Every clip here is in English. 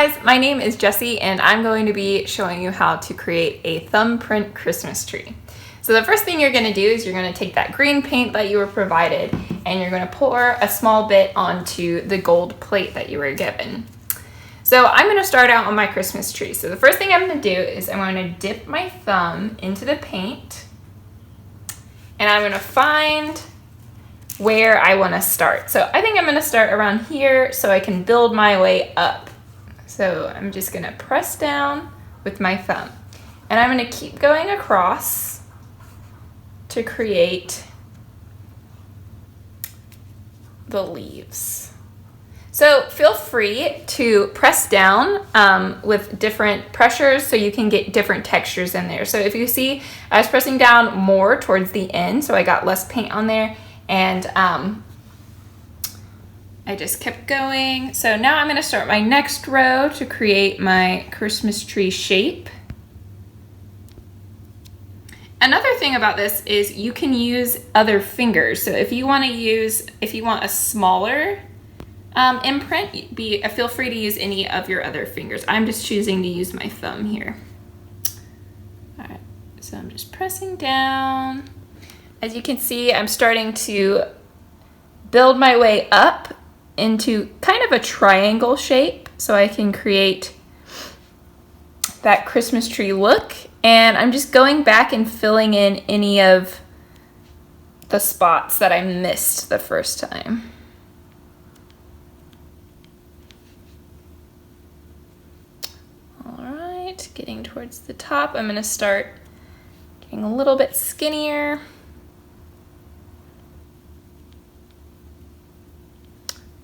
guys, my name is Jessie and I'm going to be showing you how to create a thumbprint Christmas tree. So the first thing you're going to do is you're going to take that green paint that you were provided and you're going to pour a small bit onto the gold plate that you were given. So I'm going to start out on my Christmas tree. So the first thing I'm going to do is I'm going to dip my thumb into the paint and I'm going to find where I want to start. So I think I'm going to start around here so I can build my way up. So I'm just going to press down with my thumb and I'm going to keep going across to create the leaves. So feel free to press down with different pressures so you can get different textures in there. So if you see, I was pressing down more towards the end, so I got less paint on there, and I just kept going. So now I'm going to start my next row to create my Christmas tree shape. Another thing about this is you can use other fingers. So if you want a smaller imprint, feel free to use any of your other fingers. I'm just choosing to use my thumb here. All right, so I'm just pressing down. As you can see, I'm starting to build my way up into kind of a triangle shape so I can create that Christmas tree look. And I'm just going back and filling in any of the spots that I missed the first time. All right, getting towards the top, I'm gonna start getting a little bit skinnier.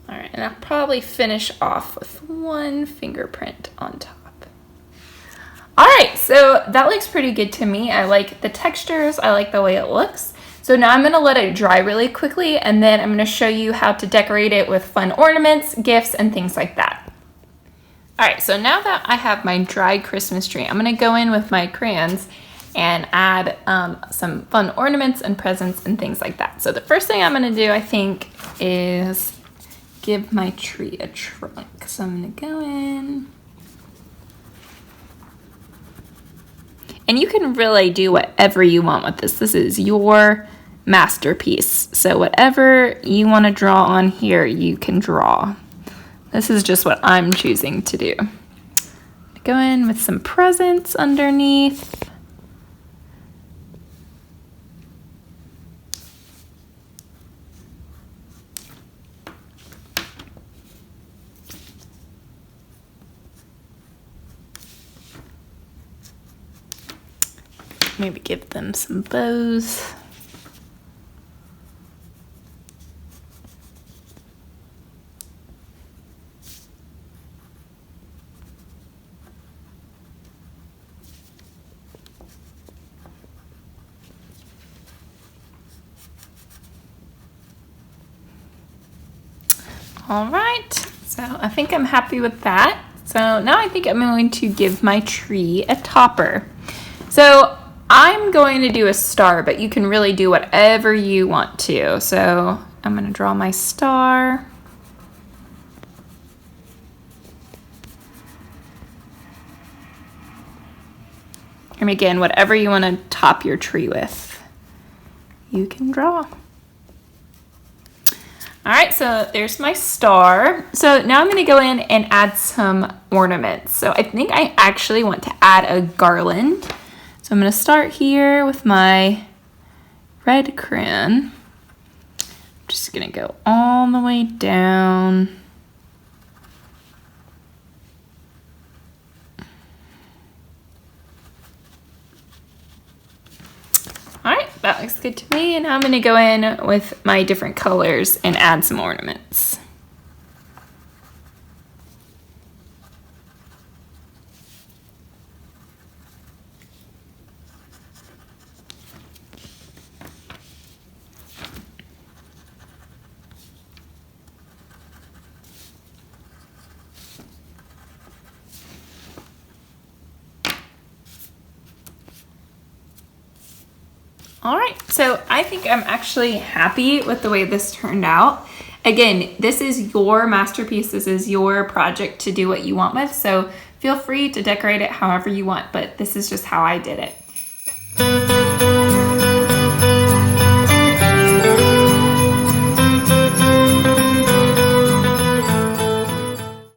All right, and I'll probably finish off with one fingerprint on top. All right, so that looks pretty good to me. I like the textures, I like the way it looks. So now I'm gonna let it dry really quickly and then I'm gonna show you how to decorate it with fun ornaments, gifts, and things like that. All right, so now that I have my dried Christmas tree, I'm gonna go in with my crayons and add some fun ornaments and presents and things like that. So the first thing I'm gonna do, I think, is give my tree a trunk. So I'm gonna go in. And you can really do whatever you want with this. This is your masterpiece. So whatever you want to draw on here, you can draw. This is just what I'm choosing to do. Go in with some presents underneath. Maybe give them some bows. All right, so I think I'm happy with that. So now I think I'm going to give my tree a topper. So I'm going to do a star, but you can really do whatever you want to. So I'm going to draw my star. And again, whatever you want to top your tree with, you can draw. All right, so there's my star. So now I'm going to go in and add some ornaments. So I think I actually want to add a garland. So I'm going to start here with my red crayon. I'm just going to go all the way down. All right, that looks good to me. And now I'm going to go in with my different colors and add some ornaments. All right, so I think I'm actually happy with the way this turned out. Again, this is your masterpiece. This is your project to do what you want with. So feel free to decorate it however you want, but this is just how I did it.